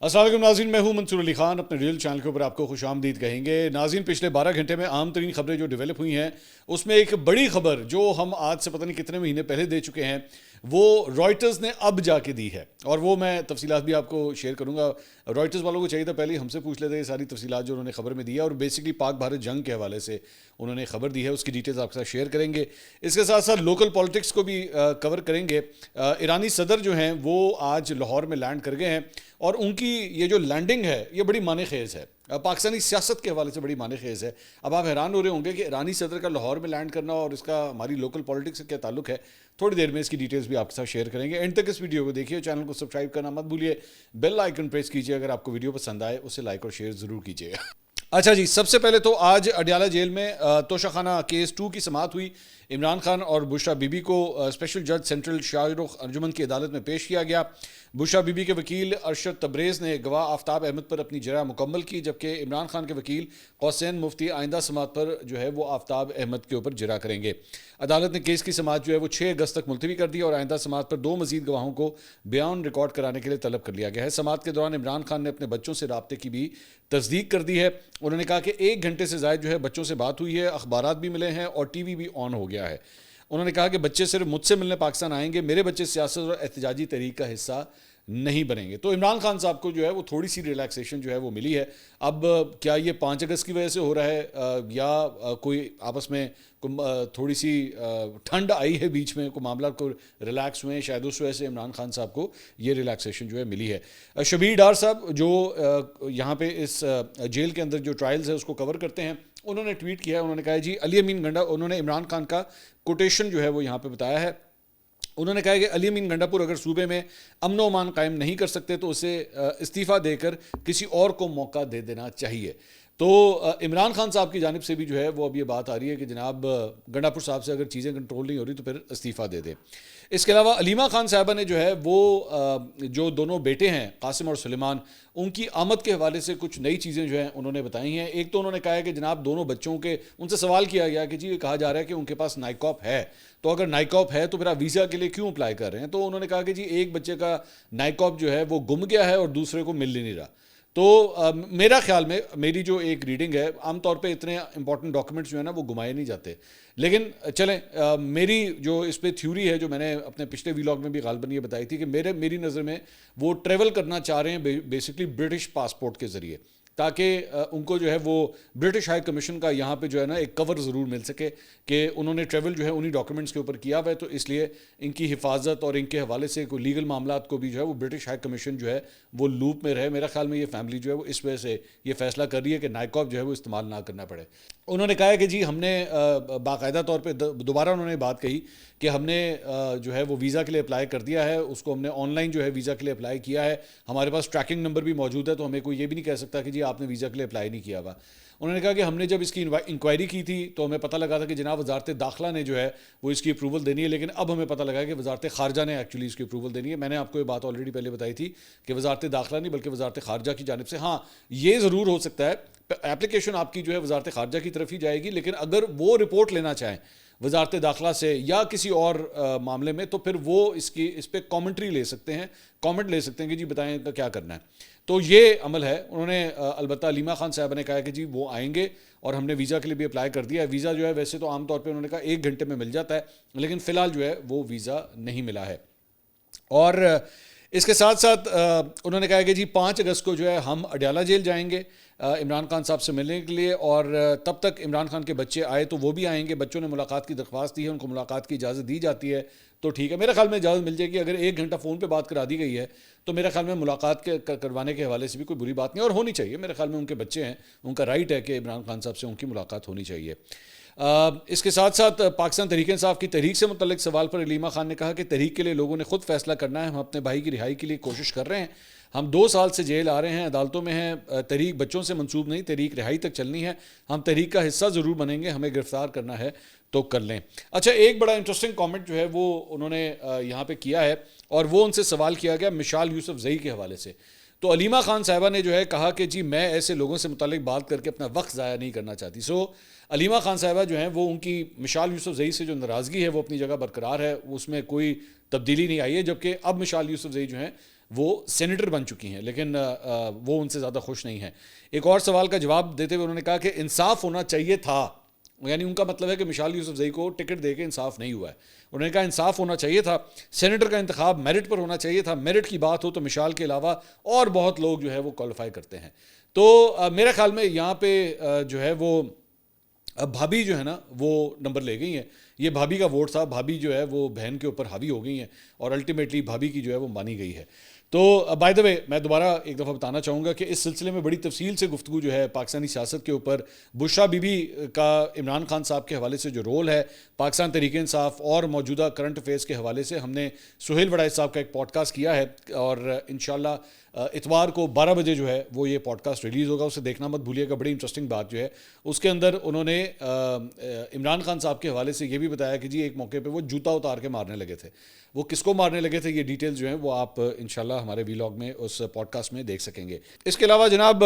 السلام علیکم ناظرین، میں ہوں منصور علی خان. اپنے ریل چینل کے اوپر آپ کو خوش آمدید کہیں گے. ناظرین، پچھلے 12 گھنٹے میں عام ترین خبریں جو ڈیولپ ہوئی ہیں اس میں ایک بڑی خبر جو ہم آج سے پتہ نہیں کتنے مہینے پہلے دے چکے ہیں وہ رائٹرز نے اب جا کے دی ہے، اور وہ میں تفصیلات بھی آپ کو شیئر کروں گا. رائٹرز والوں کو چاہیے تھا پہلے ہم سے پوچھ لیتے یہ ساری تفصیلات جو انہوں نے خبر میں دی ہے، اور بیسکلی پاک بھارت جنگ کے حوالے سے انہوں نے خبر دی ہے. اس کی ڈیٹیلز آپ کے ساتھ شیئر کریں گے. اس کے ساتھ ساتھ لوکل پالیٹکس کو بھی کور کریں گے. ایرانی صدر جو ہیں وہ آج لاہور میں لینڈ کر گئے ہیں، اور ان کی یہ جو لینڈنگ ہے یہ بڑی معنی خیز ہے، پاکستانی سیاست کے حوالے سے بڑی معنی خیز ہے. اب آپ حیران ہو رہے ہوں گے کہ ایرانی صدر کا لاہور میں لینڈ کرنا اور اس کا ہماری لوکل پالیٹکس سے کیا تعلق ہے. تھوڑی دیر میں اس کی ڈیٹیلز بھی آپ کے ساتھ شیئر کریں گے. اینڈ تک اس ویڈیو کو دیکھیے، چینل کو سبسکرائب کرنا مت بھولیے، بیل آئیکن پریس کیجیے. اگر آپ کو ویڈیو پسند آئے اسے لائک اور شیئر ضرور کیجیے گا. اچھا جی، سب سے پہلے تو آج اڈیالہ جیل میں توشہ خانہ کیس 2 کی سماعت ہوئی. عمران خان اور بشریٰ بی بی کو اسپیشل جج سینٹرل شاہ رخ ارجمن کی عدالت میں پیش کیا گیا. بشریٰ بی بی کے وکیل ارشد تبریز نے گواہ آفتاب احمد پر اپنی جرح مکمل کی، جبکہ عمران خان کے وکیل حسین مفتی آئندہ سماعت پر جو ہے وہ آفتاب احمد کے اوپر جرح کریں گے. عدالت نے کیس کی سماعت جو ہے وہ 6 اگست تک ملتوی کر دی، اور آئندہ سماعت پر 2 مزید گواہوں کو بیان ریکارڈ کرانے کے لیے طلب کر لیا گیا ہے. سماعت کے دوران عمران خان نے اپنے بچوں سے رابطے کی بھی تصدیق کر دی ہے. انہوں نے کہا کہ 1 گھنٹے سے زائد جو ہے بچوں سے بات ہوئی ہے، اخبارات بھی ملے ہیں اور ٹی وی بھی آن ہو گیا ہے. انہوں نے کہا کہ بچے صرف مجھ سے ملنے پاکستان آئیں گے، میرے بچے سیاست اور احتجاجی تحریک کا حصہ نہیں بنیں گے. تو عمران خان صاحب کو جو ہے وہ تھوڑی سی ریلیکسیشن جو ہے وہ ملی ہے. اب کیا یہ 5 اگست کی وجہ سے ہو رہا ہے یا کوئی آپس میں تھوڑی سی ٹھنڈ آئی ہے بیچ میں، کوئی معاملات کو ریلیکس ہوئے ہیں، شاید اس وجہ سے عمران خان صاحب کو یہ ریلیکسیشن جو ہے ملی ہے. شبیر ڈار صاحب جو یہاں پہ اس جیل کے اندر جو ٹرائلز ہے اس کو کور کرتے ہیں، انہوں نے ٹویٹ کیا ہے. انہوں نے کہا جی علی امین گنڈا، انہوں نے عمران خان کا کوٹیشن جو ہے وہ یہاں پہ بتایا ہے. انہوں نے کہا کہ علی امین گنڈا پور اگر صوبے میں امن و امان قائم نہیں کر سکتے تو اسے استعفیٰ دے کر کسی اور کو موقع دے دینا چاہیے. تو عمران خان صاحب کی جانب سے بھی جو ہے وہ اب یہ بات آ رہی ہے کہ جناب گنڈا پور صاحب سے اگر چیزیں کنٹرول نہیں ہو رہی تو پھر استعفیٰ دے دیں. اس کے علاوہ علیمہ خان صاحبہ نے جو ہے وہ جو دونوں بیٹے ہیں قاسم اور سلیمان، ان کی آمد کے حوالے سے کچھ نئی چیزیں جو ہیں انہوں نے بتائی ہیں. ایک تو انہوں نے کہا ہے کہ جناب دونوں بچوں کے، ان سے سوال کیا گیا کہ جی یہ کہا جا رہا ہے کہ ان کے پاس نائکاپ ہے، تو اگر نائکاپ ہے تو پھر آپ ویزا کے لیے کیوں اپلائی کر رہے ہیں؟ تو انہوں نے کہا کہ جی ایک بچے کا نائکاپ جو ہے وہ گم گیا ہے اور دوسرے کو مل ہی نہیں رہا. تو میرا خیال میں، میری جو ایک ریڈنگ ہے، عام طور پہ اتنے امپورٹنٹ ڈاکومنٹس جو ہیں نا وہ گمائے نہیں جاتے. لیکن چلیں، میری جو اس پہ تھیوری ہے جو میں نے اپنے پچھلے ویلاگ میں بھی غالباً یہ بتائی تھی کہ میری نظر میں وہ ٹریول کرنا چاہ رہے ہیں بیسکلی برٹش پاسپورٹ کے ذریعے، تاکہ ان کو جو ہے وہ برٹش ہائی کمیشن کا یہاں پہ جو ہے نا ایک کور ضرور مل سکے کہ انہوں نے ٹریول جو ہے انہی ڈاکومنٹس کے اوپر کیا ہوا ہے. تو اس لیے ان کی حفاظت اور ان کے حوالے سے کوئی لیگل معاملات کو بھی جو ہے وہ برٹش ہائی کمیشن جو ہے وہ لوپ میں رہے. میرا خیال میں یہ فیملی جو ہے وہ اس وجہ سے یہ فیصلہ کر رہی ہے کہ نائکاپ جو ہے وہ استعمال نہ کرنا پڑے. انہوں نے کہا ہے کہ جی ہم نے باقاعدہ طور پہ دوبارہ انہوں نے بات کہی کہ ہم نے جو ہے وہ ویزا کے لیے اپلائی کر دیا ہے، اس کو ہم نے آن لائن جو ہے ویزا کے لیے اپلائی کیا ہے، ہمارے پاس ٹریکنگ نمبر بھی موجود ہے، تو ہمیں کوئی یہ بھی نہیں کہہ سکتا کہ جی آپ نے ویزا کے لیے اپلائی نہیں کیا ہوا. انہوں نے کہا کہ ہم نے جب اس کی انکوائری کی تھی تو ہمیں پتہ لگا تھا کہ جناب وزارت داخلہ نے جو ہے وہ اس کی اپروول دینی ہے، لیکن اب ہمیں پتہ لگا کہ وزارت خارجہ نے ایکچولی اس کی اپروول دینی ہے. میں نے آپ کو یہ بات آلریڈی پہلے بتائی تھی کہ وزارت داخلہ نہیں بلکہ وزارت خارجہ کی جانب سے. ہاں یہ ضرور ہو سکتا ہے اپلیکیشن آپ کی جو ہے وزارت خارجہ کی طرف ہی جائے گی، لیکن اگر وہ رپورٹ لینا چاہیں وزارت داخلہ سے یا کسی اور معاملے میں تو پھر وہ اس پہ کامنٹری لے سکتے ہیں، کامنٹ لے سکتے ہیں کہ جی بتائیں کیا کرنا ہے. تو یہ عمل ہے. انہوں نے البتہ علیمہ خان صاحبہ نے کہا کہ جی وہ آئیں گے اور ہم نے ویزا کے لیے بھی اپلائی کر دیا ہے. ویزا جو ہے ویسے تو عام طور پہ انہوں نے کہا 1 گھنٹے میں مل جاتا ہے، لیکن فی الحال جو ہے وہ ویزا نہیں ملا ہے. اور اس کے ساتھ ساتھ انہوں نے کہا کہ جی 5 اگست کو جو ہے ہم اڈیالہ جیل جائیں گے عمران خان صاحب سے ملنے کے لیے، اور تب تک عمران خان کے بچے آئے تو وہ بھی آئیں گے. بچوں نے ملاقات کی درخواست دی ہے، ان کو ملاقات کی اجازت دی جاتی ہے تو ٹھیک ہے. میرے خیال میں اجازت مل جائے گی. اگر 1 گھنٹہ فون پہ بات کرا دی گئی ہے تو میرے خیال میں ملاقات کروانے کے حوالے سے بھی کوئی بری بات نہیں، اور ہونی چاہیے. میرے خیال میں ان کے بچے ہیں، ان کا رائٹ ہے کہ عمران خان صاحب سے ان کی ملاقات ہونی چاہیے. اس کے ساتھ ساتھ پاکستان تحریک انصاف کی تحریک سے متعلق سوال پر علیمہ خان نے کہا کہ تحریک کے لیے لوگوں نے خود فیصلہ کرنا ہے. ہم اپنے بھائی کی رہائی کے لیے کوشش کر رہے ہیں. ہم 2 سال سے جیل آ رہے ہیں، عدالتوں میں ہیں. تحریک بچوں سے منسوب نہیں، تحریک رہائی تک چلنی ہے. ہم تحریک کا حصہ ضرور بنیں گے، ہمیں گرفتار کرنا ہے تو کر لیں. اچھا، ایک بڑا انٹرسٹنگ کامنٹ جو ہے وہ انہوں نے یہاں پہ کیا ہے، اور وہ ان سے سوال کیا گیا مشال یوسف زئی کے حوالے سے. تو علیمہ خان صاحبہ نے جو ہے کہا کہ جی میں ایسے لوگوں سے متعلق بات کر کے اپنا وقت ضائع نہیں کرنا چاہتی. علیمہ خان صاحبہ جو ہیں وہ ان کی مشال یوسف زئی سے جو ناراضگی ہے وہ اپنی جگہ برقرار ہے، اس میں کوئی تبدیلی نہیں آئی ہے. جبکہ اب مشال یوسف زئی جو ہیں وہ سینیٹر بن چکی ہیں، لیکن وہ ان سے زیادہ خوش نہیں ہیں۔ ایک اور سوال کا جواب دیتے ہوئے انہوں نے کہا کہ انصاف ہونا چاہیے تھا، یعنی ان کا مطلب ہے کہ مشال یوسفزئی کو ٹکٹ دے کے انصاف نہیں ہوا ہے۔ انہوں نے کہا انصاف ہونا چاہیے تھا، سینیٹر کا انتخاب میرٹ پر ہونا چاہیے تھا، میرٹ کی بات ہو تو مشال کے علاوہ اور بہت لوگ جو ہے وہ کوالیفائی کرتے ہیں۔ تو میرے خیال میں یہاں پہ جو ہے وہ بھابھی جو ہے نا وہ نمبر لے گئی ہیں، یہ بھابھی کا ووٹ تھا، بھابھی جو ہے وہ بہن کے اوپر حاوی ہو گئی ہیں اور الٹیمیٹلی بھابھی کی جو ہے وہ مانی گئی ہے۔ تو بائی دا وے میں دوبارہ ایک دفعہ بتانا چاہوں گا کہ اس سلسلے میں بڑی تفصیل سے گفتگو جو ہے پاکستانی سیاست کے اوپر، بشرا بی بی کا عمران خان صاحب کے حوالے سے جو رول ہے، پاکستان تحریک انصاف اور موجودہ کرنٹ افیئرس کے حوالے سے ہم نے سہیل وڑائچ صاحب کا ایک پوڈ کاسٹ کیا ہے، اور انشاءاللہ اتوار کو 12 بجے جو ہے وہ یہ پوڈ کاسٹ ریلیز ہوگا، اسے دیکھنا مت بھولیے گا۔ بڑی انٹرسٹنگ بات جو ہے اس کے اندر انہوں نے عمران خان صاحب کے حوالے سے یہ بھی بتایا کہ جی ایک موقع پہ وہ جوتا اتار کے مارنے لگے تھے، وہ کس کو مارنے لگے تھے، یہ ڈیٹیلز جو ہیں وہ آپ انشاءاللہ ہمارے ویلاگ میں اس پوڈ کاسٹ میں دیکھ سکیں گے۔ اس کے علاوہ جناب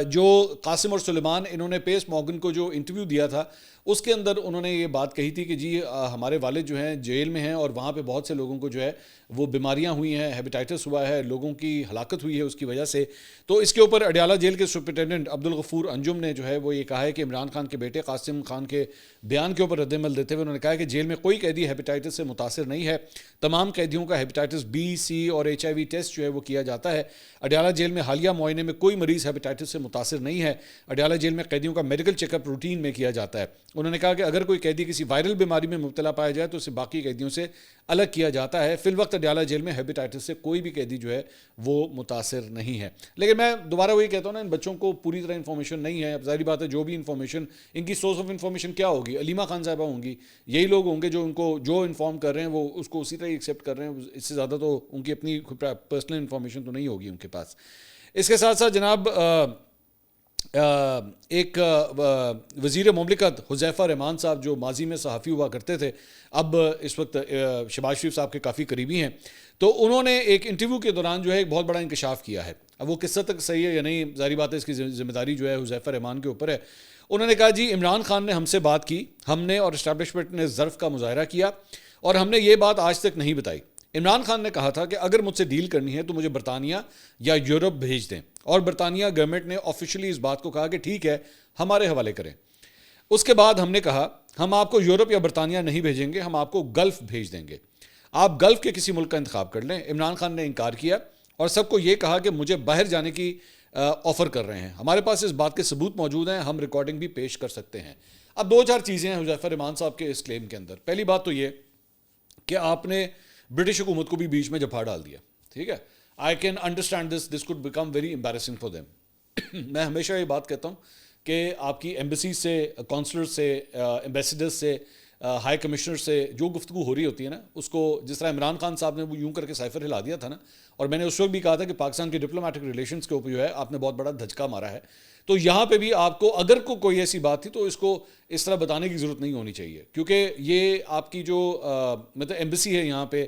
جو قاسم اور سلیمان انہوں نے پیس مورگن کو جو انٹرویو دیا تھا اس کے اندر انہوں نے یہ بات کہی تھی کہ جی ہمارے والد جو ہیں جیل میں ہیں اور وہاں پہ بہت سے لوگوں کو جو ہے وہ بیماریاں ہوئی ہیں، ہیپیٹائٹس ہوا ہے، لوگوں کی ہلاکت ہوئی ہے اس کی وجہ سے۔ تو اس کے اوپر اڈیالہ جیل کے سپرنٹینڈنٹ عبدالغفور انجم نے جو ہے وہ یہ کہا ہے کہ عمران خان کے بیٹے قاسم خان کے بیان کے اوپر رد عمل دیتے ہوئے انہوں نے کہا کہ جیل میں کوئی قیدی ہیپیٹائٹس سے متاثر نہیں ہے، تمام قیدیوں کا ہیپیٹائٹس بی، سی اور HIV ٹیسٹ جو ہے وہ کیا جاتا ہے۔ اڈیالہ جیل میں حالیہ معائنے میں کوئی مریض ہیپیٹائٹس سے متاثر نہیں ہے، اڈیالہ جیل میں قیدیوں کا میڈیکل چیک اپ روٹین میں کیا جاتا ہے۔ انہوں نے کہا کہ اگر کوئی قیدی کسی وائرل بیماری میں مبتلا پایا جائے تو اسے باقی قیدیوں سے الگ کیا جاتا ہے۔ فی الوقت اڈیالہ جیل میں ہیپیٹائٹس سے کوئی بھی قیدی جو ہے وہ متاثر نہیں ہے۔ لیکن میں دوبارہ وہی کہتا ہوں نا، ان بچوں کو پوری طرح انفارمیشن نہیں ہے۔ اب ظاہری بات ہے جو بھی انفارمیشن ان کی سورس آف انفارمیشن کیا ہوگی، علیمہ خان صاحبہ ہوں گی، یہی لوگ ہوں گے جو ان کو جو انفارم کر رہے ہیں وہ اس کو اسی طرح ایکسیپٹ کر رہے ہیں، اس سے زیادہ تو ان کی اپنی پرسنل انفارمیشن تو نہیں ہوگی ان کے پاس۔ اس کے ساتھ ساتھ جناب ایک وزیر مملکت حذیفہ رحمان صاحب جو ماضی میں صحافی ہوا کرتے تھے، اب اس وقت شہباز شریف صاحب کے کافی قریبی ہیں، تو انہوں نے ایک انٹرویو کے دوران جو ہے ایک بہت بڑا انکشاف کیا ہے۔ اب وہ کس حد تک صحیح ہے یا نہیں، ظاہری بات ہے اس کی ذمہ داری جو ہے حذیفہ رحمان کے اوپر ہے۔ انہوں نے کہا جی عمران خان نے ہم سے بات کی، ہم نے اور اسٹیبلشمنٹ نے ظرف کا مظاہرہ کیا اور ہم نے یہ بات آج تک نہیں بتائی۔ عمران خان نے کہا تھا کہ اگر مجھ سے ڈیل کرنی ہے تو مجھے برطانیہ یا یورپ بھیج دیں، اور برطانیہ گورنمنٹ نے آفیشلی اس بات کو کہا کہ ٹھیک ہے ہمارے حوالے کریں۔ اس کے بعد ہم نے کہا ہم آپ کو یورپ یا برطانیہ نہیں بھیجیں گے، ہم آپ کو گلف بھیج دیں گے، آپ گلف کے کسی ملک کا انتخاب کر لیں۔ عمران خان نے انکار کیا اور سب کو یہ کہا کہ مجھے باہر جانے کی آفر کر رہے ہیں، ہمارے پاس اس بات کے ثبوت موجود ہیں، ہم ریکارڈنگ بھی پیش کر سکتے ہیں۔ اب دو چار چیزیں ہیں حذیفہ رحمان صاحب کے اس کلیم کے اندر۔ پہلی بات تو یہ کہ آپ نے برٹش حکومت کو بھی بیچ میں جھپا ڈال دیا، ٹھیک ہے۔ I can understand this could become very embarrassing for them. میں ہمیشہ یہ بات کہتا ہوں کہ آپ کی ایمبیسی سے، کونسلر سے، ایمبیسیڈر سے، ہائی کمشنر سے جو گفتگو ہو رہی ہوتی ہے نا، اس کو جس طرح عمران خان صاحب نے وہ یوں کر کے سائفر ہلا دیا تھا نا، اور میں نے اس وقت بھی کہا تھا کہ پاکستان کے ڈپلومیٹک ریلیشنز کے اوپر جو ہے آپ نے بہت بڑا دھچکا مارا ہے، تو یہاں پہ بھی آپ کو اگر کوئی ایسی بات تھی تو اس کو اس طرح بتانے کی ضرورت نہیں ہونی چاہیے، کیونکہ یہ آپ کی جو مطلب ایمبیسی ہے یہاں پہ،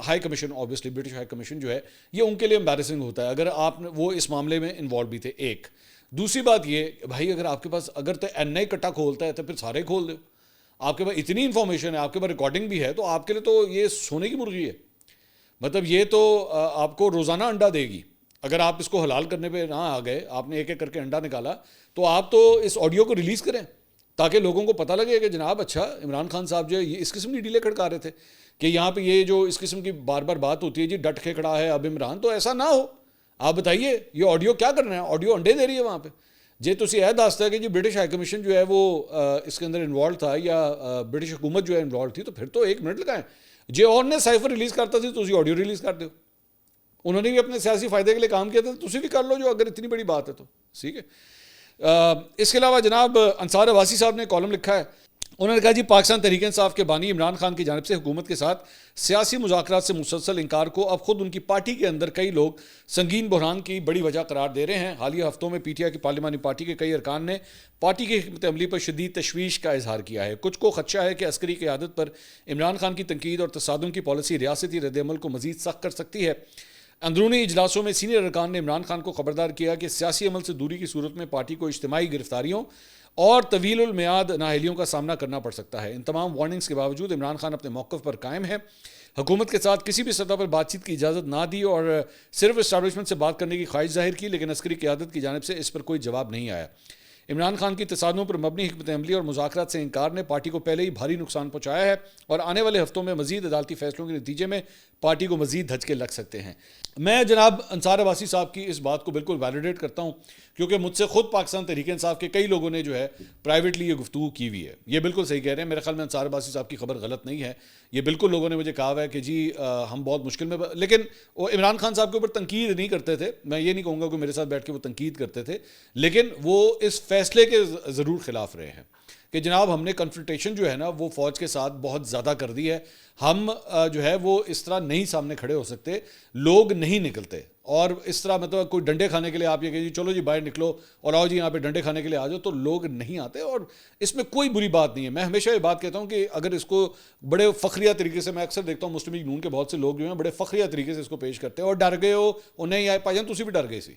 high commission obviously British high commission جو ہے، یہ ان کے لیے امبیرسنگ ہوتا ہے اگر آپ وہ اس معاملے میں انوالو بھی تھے۔ ایک دوسری بات یہ بھائی، اگر آپ کے پاس اگر تو این آئی کٹا کھولتا ہے تو پھر سارے کھول دو، آپ کے پاس اتنی انفارمیشن ہے، آپ کے پاس ریکارڈنگ بھی ہے، تو آپ کے لیے تو یہ سونے کی مرغی ہے، مطلب یہ تو آپ کو روزانہ انڈا دے گی۔ اگر آپ اس کو حلال کرنے پہ نہ آ گئے، آپ نے ایک ایک کر کے انڈا نکالا، تو آپ تو اس آڈیو کو ریلیز کریں تاکہ لوگوں کو پتہ لگے کہ جناب اچھا عمران خان صاحب جو ہے یہ اس قسم کی ڈیلے کھڑکا رہے تھے کہ یہاں پہ یہ جو اس قسم کی بار بار بات ہوتی ہے جی ڈٹ کے کھڑا ہے اب عمران، تو ایسا نہ ہو۔ آپ بتائیے یہ آڈیو کیا کرنا ہے، آڈیو انڈے دے رہی ہے وہاں پہ جی، تسی یہ دستا ہے کہ جی برٹش ہائی کمیشن جو ہے وہ اس کے اندر انوالو تھا یا برٹش حکومت جو ہے انوالو تھی، تو پھر تو ایک منٹ لگائیں جی، اور نے سائفر ریلیز کرتا تھی تو تسی آڈیو ریلیز کر دو، انہوں نے بھی اپنے سیاسی فائدے کے لیے کام کیا تھا، تسی بھی کر لو جو اگر اتنی بڑی بات ہے تو، ٹھیک ہے۔ اس کے علاوہ جناب انصار عباسی صاحب نے کالم لکھا ہے، انہوں نے کہا جی پاکستان تحریک انصاف کے بانی عمران خان کی جانب سے حکومت کے ساتھ سیاسی مذاکرات سے مسلسل انکار کو اب خود ان کی پارٹی کے اندر کئی لوگ سنگین بحران کی بڑی وجہ قرار دے رہے ہیں۔ حالیہ ہفتوں میں پی ٹی آئی کی پارلیمانی پارٹی کے کئی ارکان نے پارٹی کی حکمت عملی پر شدید تشویش کا اظہار کیا ہے۔ کچھ کو خدشہ ہے کہ عسکری قیادت پر عمران خان کی تنقید اور تصادم کی پالیسی ریاستی رد عمل کو مزید سخت کر سکتی ہے۔ اندرونی اجلاسوں میں سینئر ارکان نے عمران خان کو خبردار کیا کہ سیاسی عمل سے دوری کی صورت میں پارٹی کو اجتماعی گرفتاریوں اور طویل المیعاد نااہلیوں کا سامنا کرنا پڑ سکتا ہے۔ ان تمام وارننگز کے باوجود عمران خان اپنے موقف پر قائم ہے، حکومت کے ساتھ کسی بھی سطح پر بات چیت کی اجازت نہ دی اور صرف اسٹیبلشمنٹ سے بات کرنے کی خواہش ظاہر کی، لیکن عسکری قیادت کی جانب سے اس پر کوئی جواب نہیں آیا۔ عمران خان کی تصادموں پر مبنی حکمت عملی اور مذاکرات سے انکار نے پارٹی کو پہلے ہی بھاری نقصان پہنچایا ہے اور آنے والے ہفتوں میں مزید عدالتی فیصلوں کے نتیجے میں پارٹی کو مزید دھچکے لگ سکتے ہیں۔ میں جناب انصار عباسی صاحب کی اس بات کو بالکل ویلیڈیٹ کرتا ہوں، کیونکہ مجھ سے خود پاکستان تحریک انصاف کے کئی لوگوں نے جو ہے پرائیویٹلی یہ گفتگو کی ہوئی ہے۔ یہ بالکل صحیح کہہ رہے ہیں، میرے خیال میں انصار عباسی صاحب کی خبر غلط نہیں ہے۔ یہ بالکل لوگوں نے مجھے کہا ہوا ہے کہ جی ہم بہت مشکل میں، لیکن وہ عمران خان صاحب کے اوپر تنقید نہیں کرتے تھے، میں یہ نہیں کہوں گا کہ میرے ساتھ بیٹھ کے وہ تنقید کرتے تھے، لیکن وہ اس فیصلے کے ضرور خلاف رہے ہیں کہ جناب ہم نے کنفرنٹیشن جو ہے نا وہ فوج کے ساتھ بہت زیادہ کر دی ہے، ہم جو ہے وہ اس طرح نہیں سامنے کھڑے ہو سکتے، لوگ نہیں نکلتے، اور اس طرح مطلب کوئی ڈنڈے کھانے کے لیے آپ یہ کہ چلو جی باہر نکلو اور آؤ جی یہاں پہ ڈنڈے کھانے کے لیے آ جاؤ، تو لوگ نہیں آتے، اور اس میں کوئی بری بات نہیں ہے۔ میں ہمیشہ یہ بات کہتا ہوں کہ اگر اس کو بڑے فخریہ طریقے سے، میں اکثر دیکھتا ہوں مسلم لیگ نون کے بہت سے لوگ جو ہیں بڑے فخریہ طریقے سے اس کو پیش کرتے ہیں، اور ڈر گئے ہو اور نہیں آئے پاجان تسی بھی ڈر گئے سی،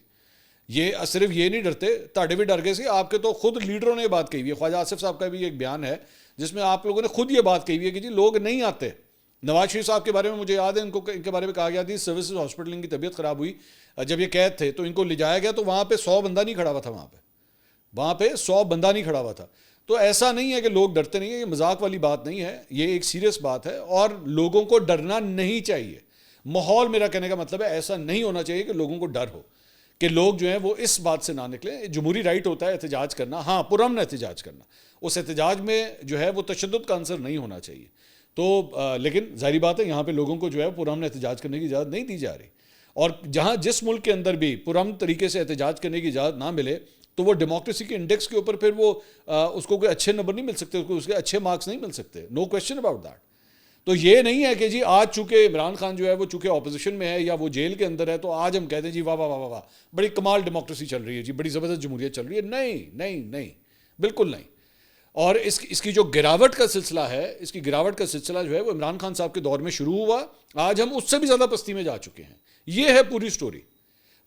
یہ صرف یہ نہیں ڈرتے، تاڑے بھی ڈر گئے سی، آپ کے تو خود لیڈروں نے یہ بات کہی ہوئی ہے۔ خواجہ آصف صاحب کا بھی ایک بیان ہے جس میں آپ لوگوں نے خود یہ بات کہی ہوئی ہے کہ جی لوگ نہیں آتے۔ نواز شریف صاحب کے بارے میں مجھے یاد ہے، ان کے بارے میں کہا گیا تھی سروسز ہاسپٹل ان کی طبیعت خراب ہوئی، جب یہ قید تھے تو ان کو لے جایا گیا تو وہاں پہ 100 بندہ نہیں کھڑا ہوا تھا، وہاں پہ 100 بندہ نہیں کھڑا ہوا تھا۔ تو ایسا نہیں ہے کہ لوگ ڈرتے نہیں ہیں، یہ مذاق والی بات نہیں ہے، یہ ایک سیریس بات ہے، اور لوگوں کو ڈرنا نہیں چاہیے۔ ماحول، میرا کہنے کا مطلب ہے ایسا نہیں ہونا چاہیے کہ لوگوں کو ڈر ہو کہ لوگ جو ہیں وہ اس بات سے نہ نکلیں۔ جمہوری رائٹ ہوتا ہے احتجاج کرنا، ہاں پرامن احتجاج کرنا، اس احتجاج میں جو ہے وہ تشدد کا عنصر نہیں ہونا چاہیے۔ تو لیکن ظاہری بات ہے یہاں پہ لوگوں کو جو ہے پرامن احتجاج کرنے کی اجازت نہیں دی جا رہی، اور جہاں جس ملک کے اندر بھی پرامن طریقے سے احتجاج کرنے کی اجازت نہ ملے تو وہ ڈیموکریسی کے انڈیکس کے اوپر پھر وہ اس کو کوئی اچھے نمبر نہیں مل سکتے، اس کے اچھے مارکس نہیں مل سکتے، نو کویسچن اباؤٹ دیٹ۔ تو یہ نہیں ہے کہ جی آج چونکہ عمران خان جو ہے وہ چونکہ اپوزیشن میں ہے یا وہ جیل کے اندر ہے تو آج ہم کہتے ہیں جی واہ واہ واہ واہ بڑی کمال ڈیموکریسی چل رہی ہے، جی بڑی زبردست جمہوریت چل رہی ہے۔ نہیں نہیں نہیں، بالکل نہیں۔ اور اس کی جو گراوٹ کا سلسلہ ہے، اس کی گراوٹ کا سلسلہ جو ہے وہ عمران خان صاحب کے دور میں شروع ہوا، آج ہم اس سے بھی زیادہ پستی میں جا چکے ہیں۔ یہ ہے پوری سٹوری۔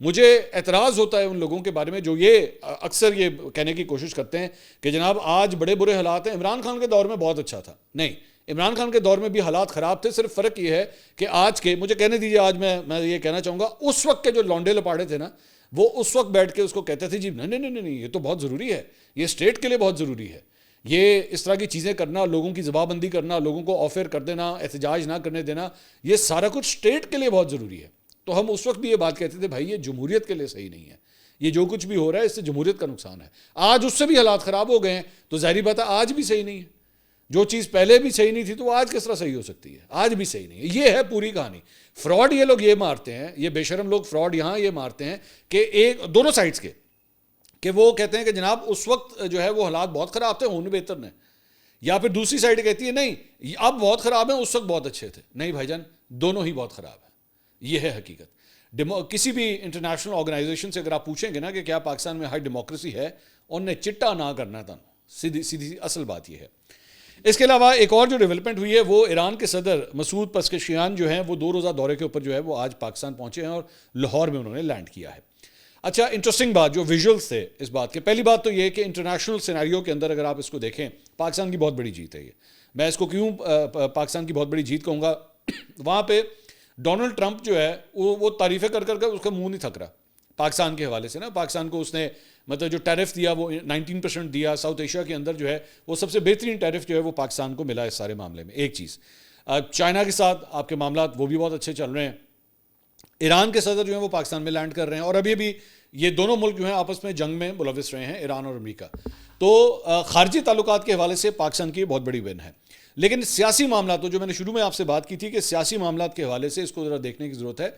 مجھے اعتراض ہوتا ہے ان لوگوں کے بارے میں جو یہ اکثر یہ کہنے کی کوشش کرتے ہیں کہ جناب آج بڑے برے حالات ہیں، عمران خان کے دور میں بہت اچھا تھا۔ نہیں، عمران خان کے دور میں بھی حالات خراب تھے، صرف فرق یہ ہے کہ آج کے، مجھے کہنے دیجیے، آج میں یہ کہنا چاہوں گا، اس وقت کے جو لونڈے لپاڑے تھے نا وہ اس وقت بیٹھ کے اس کو کہتے تھے جی نہیں نہیں نہیں نہیں، یہ تو بہت ضروری ہے، یہ اسٹیٹ کے لیے بہت ضروری ہے، یہ اس طرح کی چیزیں کرنا، لوگوں کی زبان بندی کرنا، لوگوں کو آفر کر دینا، احتجاج نہ کرنے دینا، یہ سارا کچھ اسٹیٹ کے لیے بہت ضروری ہے۔ تو ہم اس وقت بھی یہ بات کہتے تھے بھائی یہ جمہوریت کے لیے صحیح نہیں ہے، یہ جو کچھ بھی ہو رہا ہے اس سے جمہوریت کا نقصان ہے۔ آج اس سے بھی حالات خراب ہو گئے ہیں تو ظاہری بات ہے آج بھی صحیح نہیں ہے، جو چیز پہلے بھی صحیح نہیں تھی تو وہ آج کس طرح صحیح ہو سکتی ہے؟ آج بھی صحیح نہیں ہے۔ یہ ہے پوری کہانی۔ فراڈ یہ لوگ یہ مارتے ہیں، یہ بے شرم لوگ فراڈ یہاں یہ مارتے ہیں کہ ایک دونوں سائڈز کے، کہ وہ کہتے ہیں کہ جناب اس وقت جو ہے وہ حالات بہت خراب تھے، ہونے بہتر نے، یا پھر دوسری سائڈ کہتی ہے نہیں اب بہت خراب ہیں، اس وقت بہت اچھے تھے۔ نہیں بھائی جان، دونوں ہی بہت خراب ہیں، یہ ہے حقیقت۔ کسی بھی انٹرنیشنل آرگنائزیشن سے اگر آپ پوچھیں گے نا کہ کیا پاکستان میں ہائی ڈیموکریسی ہے، انہوں نے چٹا نہ کرنا تھا، سیدھی سیدھی اصل بات یہ ہے۔ اس کے علاوہ ایک اور جو ڈیولپمنٹ ہوئی ہے وہ ایران کے صدر مسعود پزشکیان جو ہیں وہ 2 روزہ دورے کے اوپر جو ہے وہ آج پاکستان پہنچے ہیں اور لاہور میں انہوں نے لینڈ کیا ہے۔ اچھا، انٹرسٹنگ بات جو ویژولز تھے اس بات کے، پہلی بات تو یہ کہ انٹرنیشنل سیناریو کے اندر اگر آپ اس کو دیکھیں پاکستان کی بہت بڑی جیت ہے۔ یہ میں اس کو کیوں پاکستان کی بہت بڑی جیت کہوں گا، وہاں پہ ڈونلڈ ٹرمپ جو ہے وہ تعریفیں کر کر اس کا منہ نہیں تھک رہا پاکستان کے حوالے سے نا۔ پاکستان کو اس نے مطلب جو ٹیرف دیا وہ 19% دیا، ساؤتھ ایشیا کے اندر جو ہے وہ سب سے بہترین ٹیرف جو ہے وہ پاکستان کو ملا اس سارے معاملے میں۔ ایک چیز، چائنا کے ساتھ آپ کے معاملات وہ بھی بہت اچھے چل رہے ہیں۔ ایران کے صدر جو ہیں وہ پاکستان میں لینڈ کر رہے ہیں، اور ابھی بھی یہ دونوں ملک جو ہیں آپس میں جنگ میں ملوث رہے ہیں، ایران اور امریکہ۔ تو خارجی تعلقات کے حوالے سے پاکستان کی بہت بڑی ون ہے۔ لیکن سیاسی معاملات، تو جو میں نے شروع میں آپ سے بات کی تھی کہ سیاسی معاملات کے حوالے سے اس کو ذرا دیکھنے کی ضرورت ہے۔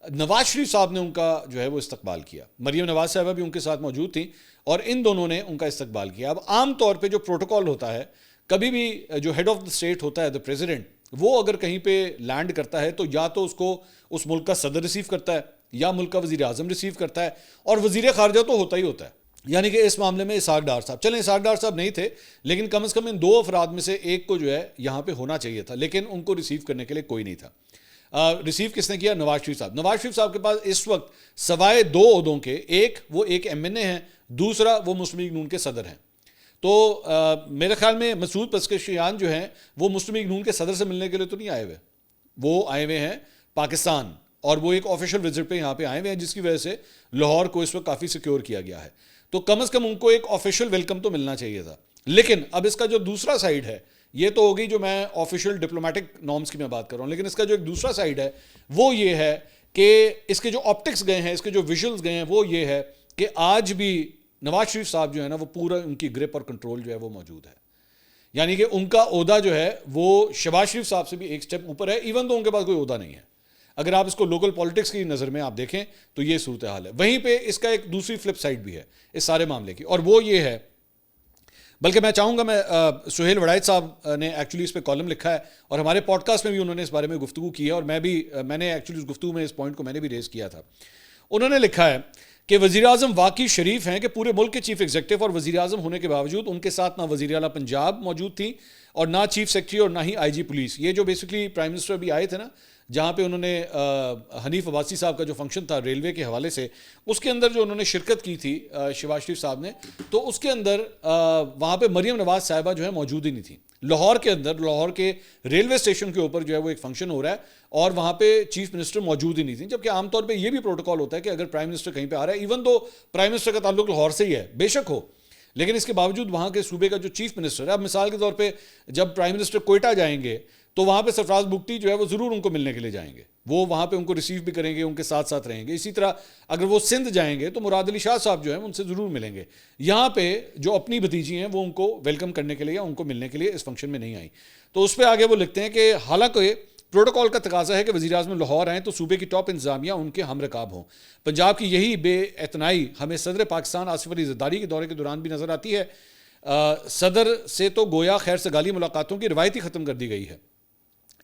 نواز شریف صاحب نے ان کا جو ہے وہ استقبال کیا، مریم نواز صاحبہ بھی ان کے ساتھ موجود تھیں اور ان دونوں نے ان کا استقبال کیا۔ اب عام طور پہ جو پروٹوکول ہوتا ہے، کبھی بھی جو ہیڈ آف دا اسٹیٹ ہوتا ہے، دا پریزیڈنٹ، وہ اگر کہیں پہ لینڈ کرتا ہے تو یا تو اس کو اس ملک کا صدر ریسیو کرتا ہے یا ملک کا وزیر اعظم ریسیو کرتا ہے، اور وزیر خارجہ تو ہوتا ہی ہوتا ہے۔ یعنی کہ اس معاملے میں اسحاق ڈار صاحب، چلیں اسحاق ڈار صاحب نہیں تھے لیکن کم از کم ان 2 افراد میں سے ایک کو جو ہے یہاں پہ ہونا چاہیے تھا، لیکن ان کو ریسیو کرنے کے لیے کوئی نہیں تھا۔ ریسیو کس نے کیا؟ نواز شریف صاحب۔ نواز شریف صاحب کے پاس اس وقت سوائے 2 عہدوں کے، ایک وہ ایک ایم این اے ہیں، دوسرا وہ مسلم لیگ نون کے صدر ہیں۔ تو میرے خیال میں مسعود پزشکیان جو ہیں وہ مسلم لیگ نون کے صدر سے ملنے کے لیے تو نہیں آئے ہوئے، وہ آئے ہوئے ہیں پاکستان، اور وہ ایک آفیشیل وزٹ پہ یہاں پہ آئے ہوئے ہیں، جس کی وجہ سے لاہور کو اس وقت کافی سیکیور کیا گیا ہے. تو کم از کم ان کو ایک آفیشیل ویلکم تو ملنا چاہیے تھا. لیکن اب اس کا جو دوسرا سائیڈ ہے، یہ تو ہوگی جو میں آفیشیل ڈپلومیٹک نارمز کی میں بات کر رہا ہوں، لیکن اس کا جو ایک دوسرا سائیڈ ہے وہ یہ ہے کہ اس کے جو آپٹکس گئے ہیں، اس کے جو ویژلز گئے ہیں، وہ یہ ہے کہ آج بھی نواز شریف صاحب جو ہے نا وہ پورا ان کی گرپ اور کنٹرول جو ہے وہ موجود ہے. یعنی کہ ان کا عہدہ جو ہے وہ شہباز شریف صاحب سے بھی ایک سٹیپ اوپر ہے، ایون تو ان کے پاس کوئی عہدہ نہیں ہے. اگر آپ اس کو لوکل پالیٹکس کی نظر میں آپ دیکھیں تو یہ صورتحال ہے. وہیں پہ اس کا ایک دوسری فلپ سائڈ بھی ہے اس سارے معاملے کی، اور وہ یہ ہے، بلکہ میں چاہوں گا، میں سہیل وڑائچ صاحب نے ایکچولی اس پہ کالم لکھا ہے اور ہمارے پوڈ کاسٹ میں بھی انہوں نے اس بارے میں گفتگو کی ہے، اور میں نے ایکچولی اس گفتگو میں اس پوائنٹ کو میں نے بھی ریز کیا تھا. انہوں نے لکھا ہے کہ وزیر اعظم واقعی شریف ہیں کہ پورے ملک کے چیف ایگزیکٹو اور وزیر اعظم ہونے کے باوجود ان کے ساتھ نہ وزیر اعلیٰ پنجاب موجود تھیں اور نہ چیف سیکرٹری اور نہ ہی آئی جی پولیس. یہ جو بیسکلی پرائم منسٹر بھی آئے تھے نا، جہاں پہ انہوں نے حنیف عباسی صاحب کا جو فنکشن تھا ریلوے کے حوالے سے، اس کے اندر جو انہوں نے شرکت کی تھی شہباز شریف صاحب نے، تو اس کے اندر وہاں پہ مریم نواز صاحبہ جو ہے موجود ہی نہیں تھیں. لاہور کے اندر، لاہور کے ریلوے اسٹیشن کے اوپر جو ہے وہ ایک فنکشن ہو رہا ہے اور وہاں پہ چیف منسٹر موجود ہی نہیں تھیں، جبکہ عام طور پہ یہ بھی پروٹوکول ہوتا ہے کہ اگر پرائم منسٹر کہیں پہ آ رہا ہے، ایون تو پرائم منسٹر کا تعلق لاہور سے ہی ہے بے شک ہو، لیکن اس کے باوجود وہاں کے صوبے کا جو چیف منسٹر ہے، اب مثال کے طور پہ جب پرائم منسٹر کوئٹہ جائیں گے تو وہاں پہ سرفراز بگٹی جو ہے وہ ضرور ان کو ملنے کے لیے جائیں گے، وہ وہاں پہ ان کو ریسیو بھی کریں گے، ان کے ساتھ ساتھ رہیں گے. اسی طرح اگر وہ سندھ جائیں گے تو مراد علی شاہ صاحب جو ہیں ان سے ضرور ملیں گے. یہاں پہ جو اپنی بھتیجی ہیں وہ ان کو ویلکم کرنے کے لیے یا ان کو ملنے کے لیے اس فنکشن میں نہیں آئیں. تو اس پہ آگے وہ لکھتے ہیں کہ حالانکہ پروٹوکول کا تقاضا ہے کہ وزیر اعظم لاہور آئیں تو صوبے کی ٹاپ انتظامیہ ان کے ہم رکاب ہوں. پنجاب کی یہی بے اعتنائی ہمیں صدر پاکستان آصف علی زرداری کے دورے کے دوران بھی نظر آتی ہے. صدر سے تو گویا خیر سگالی ملاقاتوں کی روایت ہی ختم کر دی گئی ہے.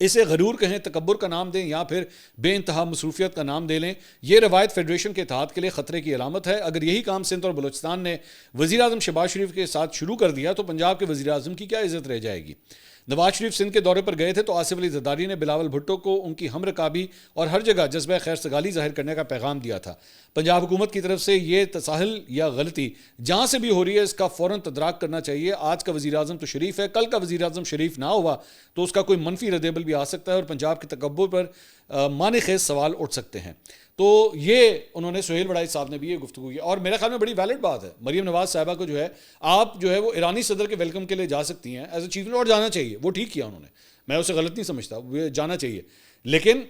اسے غرور کہیں، تکبر کا نام دیں یا پھر بے انتہا مصروفیت کا نام دے لیں، یہ روایت فیڈریشن کے اتحاد کے لیے خطرے کی علامت ہے. اگر یہی کام سندھ اور بلوچستان نے وزیر اعظم شہباز شریف کے ساتھ شروع کر دیا تو پنجاب کے وزیر اعظم کی کیا عزت رہ جائے گی. نواز شریف سندھ کے دورے پر گئے تھے تو آصف علی زرداری نے بلاول بھٹو کو ان کی ہم رکابی اور ہر جگہ جذبہ خیر سگالی ظاہر کرنے کا پیغام دیا تھا. پنجاب حکومت کی طرف سے یہ تساہل یا غلطی جہاں سے بھی ہو رہی ہے اس کا فوراً تدراک کرنا چاہیے. آج کا وزیر اعظم تو شریف ہے، کل کا وزیر اعظم شریف نہ ہوا تو اس کا کوئی منفی رد عمل بھی آ سکتا ہے اور پنجاب کے تکبر پر معنی خیز سوال اٹھ سکتے ہیں. تو یہ انہوں نے سہیل وڑائچ صاحب نے بھی یہ گفتگو کی، اور میرے خیال میں بڑی ویلڈ بات ہے. مریم نواز صاحبہ کو جو ہے آپ جو ہے وہ ایرانی صدر کے ویلکم کے لیے جا سکتی ہیں ایز اے چیف، اور جانا چاہیے، وہ ٹھیک کیا انہوں نے، میں اسے غلط نہیں سمجھتا، وہ جانا چاہیے. لیکن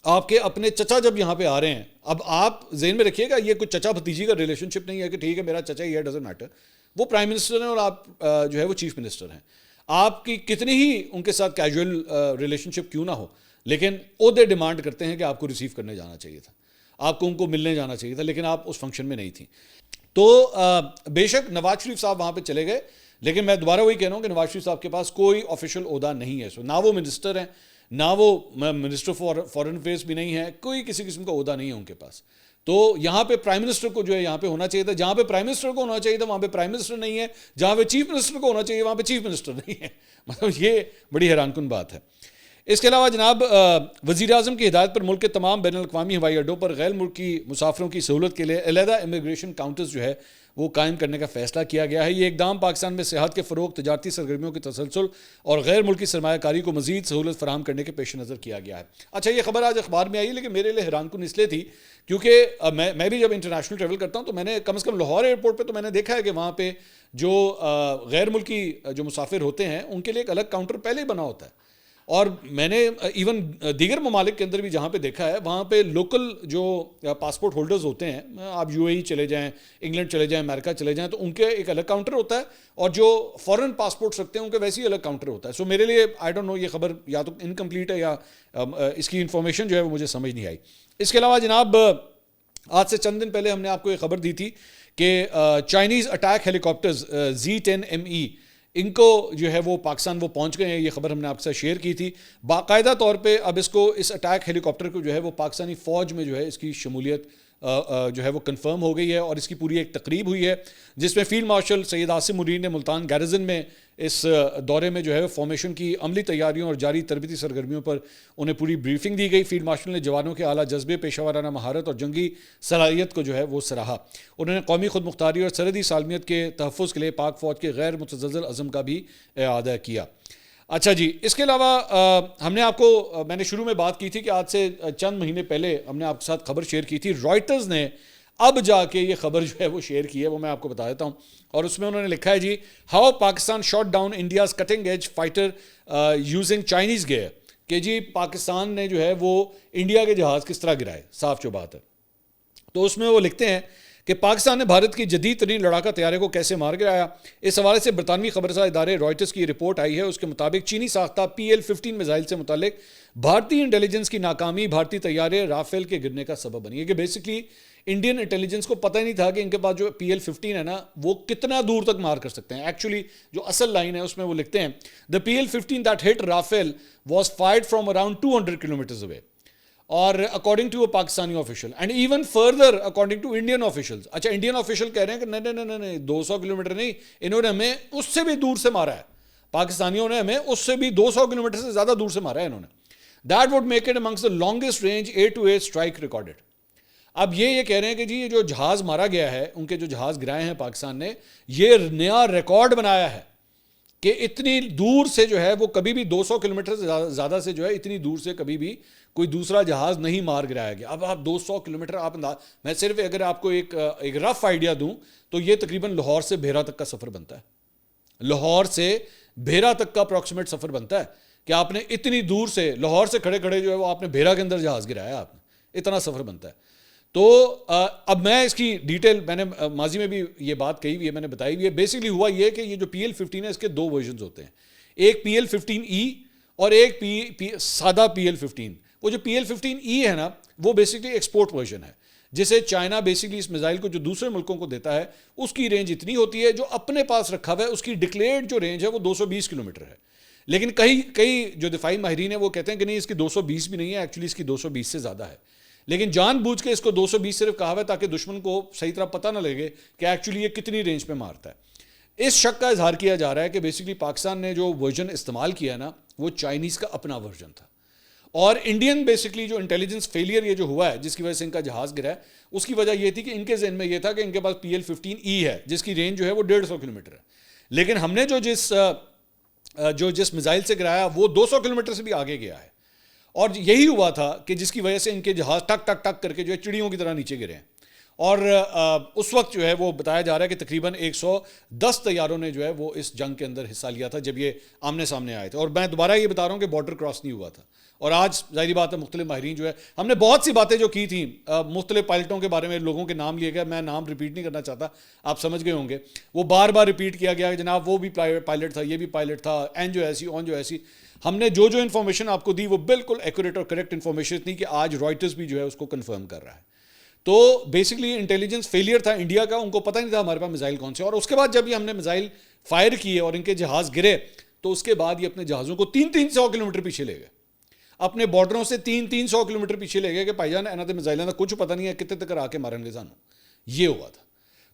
آپ کے اپنے چچا جب یہاں پہ آ رہے ہیں، اب آپ ذہن میں رکھیے گا یہ کوئی چچا بھتیجی کا ریلیشن شپ نہیں ہے کہ ٹھیک ہے میرا چچا یہ ڈزنٹ میٹر. وہ پرائم منسٹر ہیں اور آپ جو ہے وہ چیف منسٹر ہیں. آپ کی کتنی ہی ان کے ساتھ کیجول ریلیشن شپ کیوں نہ ہو، لیکن عہدے ڈیمانڈ کرتے ہیں کہ آپ کو ریسیو کرنے جانا چاہیے تھا، آپ کو ان کو ملنے جانا چاہیے تھا، لیکن آپ اس فنکشن میں نہیں تھیں. تو بے شک نواز شریف صاحب وہاں پہ چلے گئے، لیکن میں دوبارہ وہی کہہ رہا ہوں کہ نواز شریف صاحب کے پاس کوئی آفیشیل عہدہ نہیں ہے. نہ وہ منسٹر ہیں، نہ وہ منسٹر فارن افیئرس بھی نہیں ہے، کوئی کسی قسم کا عہدہ نہیں ہے ان کے پاس. تو یہاں پہ پرائم منسٹر کو جو ہے یہاں پہ ہونا چاہیے تھا، جہاں پہ پرائم منسٹر کو ہونا چاہیے تھا وہاں پہ پرائم منسٹر نہیں ہے، جہاں پہ چیف منسٹر کو ہونا چاہیے وہاں پہ چیف منسٹر نہیں ہے. مطلب یہ بڑی حیران کن بات ہے. اس کے علاوہ جناب وزیر اعظم کی ہدایت پر ملک کے تمام بین الاقوامی ہوائی اڈوں پر غیر ملکی مسافروں کی سہولت کے لیے علیحدہ امیگریشن کاؤنٹرز جو ہے وہ قائم کرنے کا فیصلہ کیا گیا ہے. یہ اقدام پاکستان میں سیاحت کے فروغ، تجارتی سرگرمیوں کے تسلسل اور غیر ملکی سرمایہ کاری کو مزید سہولت فراہم کرنے کے پیش نظر کیا گیا ہے. اچھا، یہ خبر آج اخبار میں آئی، لیکن میرے لیے حیران کن اس لیے تھی کیونکہ میں بھی جب انٹرنیشنل ٹریول کرتا ہوں تو میں نے کم از کم لاہور ایئرپورٹ پہ تو میں نے دیکھا ہے کہ وہاں پہ جو غیر ملکی جو مسافر ہوتے ہیں ان کے لیے ایک الگ کاؤنٹر پہلے ہی بنا ہوتا ہے. اور میں نے ایون دیگر ممالک کے اندر بھی جہاں پہ دیکھا ہے وہاں پہ لوکل جو پاسپورٹ ہولڈرز ہوتے ہیں، آپ یو اے ای چلے جائیں، انگلینڈ چلے جائیں، امریکہ چلے جائیں، تو ان کے ایک الگ کاؤنٹر ہوتا ہے، اور جو فورن پاسپورٹس رکھتے ہیں ان کے ویسے ہی الگ کاؤنٹر ہوتا ہے. سو میرے لیے آئی ڈونٹ نو یہ خبر یا تو انکمپلیٹ ہے یا اس کی انفارمیشن جو ہے وہ مجھے سمجھ نہیں آئی. اس کے علاوہ جناب آج سے چند دن پہلے ہم نے آپ کو یہ خبر دی تھی کہ چائنیز اٹیک ہیلی کاپٹرز Z10ME ان کو جو ہے وہ پاکستان وہ پہنچ گئے ہیں. یہ خبر ہم نے آپ کے ساتھ شیئر کی تھی. باقاعدہ طور پہ اب اس اٹیک ہیلی کاپٹر کو جو ہے وہ پاکستانی فوج میں جو ہے اس کی شمولیت جو ہے وہ کنفرم ہو گئی ہے اور اس کی پوری ایک تقریب ہوئی ہے جس میں فیلڈ مارشل سید عاصم منیر نے ملتان گیرزن میں اس دورے میں جو ہے فارمیشن کی عملی تیاریوں اور جاری تربیتی سرگرمیوں پر انہیں پوری بریفنگ دی گئی. فیلڈ مارشل نے جوانوں کے اعلیٰ جذبے، پیشہ ورانہ مہارت اور جنگی صلاحیت کو جو ہے وہ سراہا. انہوں نے قومی خود مختاری اور سرحدی سالمیت کے تحفظ کے لیے پاک فوج کے غیر متزلزل عزم کا بھی اعادہ کیا. اچھا جی، اس کے علاوہ ہم نے آپ کو، میں نے شروع میں بات کی تھی کہ آج سے چند مہینے پہلے ہم نے آپ کے ساتھ خبر شیئر کی تھی. رائٹرز نے اب جا کے یہ خبر جو ہے وہ شیئر کی ہے، وہ میں آپ کو بتا دیتا ہوں. اور اس میں انہوں نے لکھا ہے جی، how Pakistan shot down India's cutting edge fighter using Chinese gear, کہ جی پاکستان نے جو ہے وہ انڈیا کے جہاز کس طرح گرائے. صاف جو بات ہے. تو اس میں وہ لکھتے ہیں کہ پاکستان نے بھارت کی جدید ترین لڑاکا طیارے کو کیسے مار گرایا. اس حوالے سے برطانوی خبرساز ادارے رائٹرز کی رپورٹ آئی ہے. اس کے مطابق چینی ساختہ PL-15 میزائل سے متعلق بھارتی انٹیلیجنس کی ناکامی بھارتی طیارے رافیل کے گرنے کا سبب بنی ہے. کہ بیسکلی انڈین انٹیلیجنس کو پتہ ہی نہیں تھا کہ ان کے پاس جو PL-15 ہے نا وہ کتنا دور تک مار کر سکتے ہیں. ایکچولی جو اصل لائن ہے اس میں وہ لکھتے ہیں the PL-15 that hit Rafale was fired from around 200 kilometers away. اور according to a Pakistani official and even further according to Indian officials. اچھا، انڈین آفیشل کہہ رہے ہیں کہ نہیں 200 کلومیٹر نہیں، انہوں نے ہمیں اس سے بھی دور سے مارا ہے. پاکستانیوں نے ہمیں اس سے بھی 200 کلومیٹر سے زیادہ دور سے مارا ہے انہوں نے. That would make it amongst the longest range A to A strike recorded. اب یہ کہہ رہے ہیں کہ جی یہ جو جہاز مارا گیا ہے، ان کے جو جہاز گرائے ہیں پاکستان نے، یہ نیا ریکارڈ بنایا ہے کہ اتنی دور سے جو ہے وہ کبھی بھی 200 کلومیٹر سے زیادہ سے جو ہے اتنی دور سے کبھی بھی کوئی دوسرا جہاز نہیں مار گرایا گیا. اب آپ 200 کلومیٹر آپ میں صرف اگر آپ کو ایک رف آئیڈیا دوں تو یہ تقریباً لاہور سے بھیرا تک کا سفر بنتا ہے. لاہور سے بھیرا تک کا اپروکسیمیٹ سفر بنتا ہے کہ آپ نے اتنی دور سے لاہور سے کھڑے کھڑے جو ہے وہ آپ نے بھیرا کے اندر جہاز گرایا، آپ نے اتنا سفر بنتا ہے. تو اب میں اس کی ڈیٹیل میں نے ماضی میں بھی یہ بات کہی ہوئی ہے، میں نے بتائی ہوئی ہے. بیسکلی ہوا یہ کہ یہ جو PL-15 ہے اس کے دو ورژنز ہوتے ہیں، ایک PL-15E اور ایک سادہ PL-15. وہ جو PL-15E ہے نا وہ بیسکلی ایکسپورٹ ورژن ہے جسے چائنا بیسکلی اس میزائل کو جو دوسرے ملکوں کو دیتا ہے اس کی رینج اتنی ہوتی ہے. جو اپنے پاس رکھا ہوا ہے اس کی ڈکلیئرڈ جو رینج ہے وہ 220 کلومیٹر ہے. لیکن کئی جو دفاعی ماہرین ہیں وہ کہتے ہیں کہ نہیں، اس کی 220 بھی نہیں ہے، ایکچولی اس کی 220 سے زیادہ ہے. لیکن جان بوجھ کے اس کو 220 صرف کہا ہوا ہے تاکہ دشمن کو صحیح طرح پتہ نہ لگے کہ ایکچولی یہ کتنی رینج پہ مارتا ہے. اس شک کا اظہار کیا جا رہا ہے کہ بیسکلی پاکستان نے جو ورژن استعمال کیا نا وہ چائنیز کا اپنا ورژن تھا. اور انڈین بیسکلی جو انٹیلیجنس فیلئر یہ جو ہوا ہے جس کی وجہ سے ان کا جہاز گرا ہے، اس کی وجہ یہ تھی کہ ان کے ذہن میں یہ تھا کہ ان کے پاس PL-15E ہے جس کی رینج جو ہے وہ 150 کلومیٹر ہے. لیکن ہم نے جو جس میزائل سے گرایا وہ 200 کلومیٹر سے بھی آگے گیا ہے. اور یہی ہوا تھا کہ جس کی وجہ سے ان کے جہاز ٹک ٹک ٹک کر کے جو ہے چڑیوں کی طرح نیچے گرے ہیں. اور اس وقت جو ہے وہ بتایا جا رہا ہے کہ تقریباً 110 طیاروں نے جو ہے وہ اس جنگ کے اندر حصہ لیا تھا جب یہ آمنے سامنے آئے تھے. اور میں دوبارہ یہ بتا رہا ہوں کہ بارڈر کراس نہیں ہوا تھا. اور آج ظاہری بات ہے مختلف ماہرین جو ہے، ہم نے بہت سی باتیں جو کی تھیں مختلف پائلٹوں کے بارے میں، لوگوں کے نام لیے گئے، میں نام ریپیٹ نہیں کرنا چاہتا، آپ سمجھ گئے ہوں گے. وہ بار بار ریپیٹ کیا گیا کہ جناب وہ بھی پائلٹ تھا، یہ بھی پائلٹ تھا، این جو ایسی اون جو ایسی. ہم نے جو انفارمیشن آپ کو دی وہ بالکل ایکوریٹ اور کریکٹ انفارمیشن تھی کہ آج رائٹرز بھی جو ہے اس کو کنفرم کر رہا ہے. تو بیسکلی انٹیلیجنس فیلئر تھا انڈیا کا، ان کو پتہ نہیں تھا ہمارے پاس میزائل کون سے. اور اس کے بعد جب یہ ہم نے میزائل فائر کیے اور ان کے جہاز گرے تو اس کے بعد یہ اپنے جہازوں کو 300 کلومیٹر پیچھے لے گئے، اپنے بارڈروں سے 300 کلومیٹر پیچھے لے گئے کہ بھائی جان اینا تے میزائل کا کچھ پتہ نہیں ہے کتنے تک آ کے مارن گے سانوں. یہ ہوا تھا.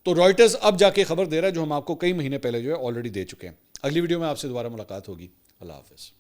تو رائٹرز اب جا کے خبر دے رہا ہے جو ہم آپ کو کئی مہینے پہلے جو ہے آلریڈی دے چکے ہیں. اگلی ویڈیو میں آپ سے دوبارہ ملاقات ہوگی. اللہ حافظ.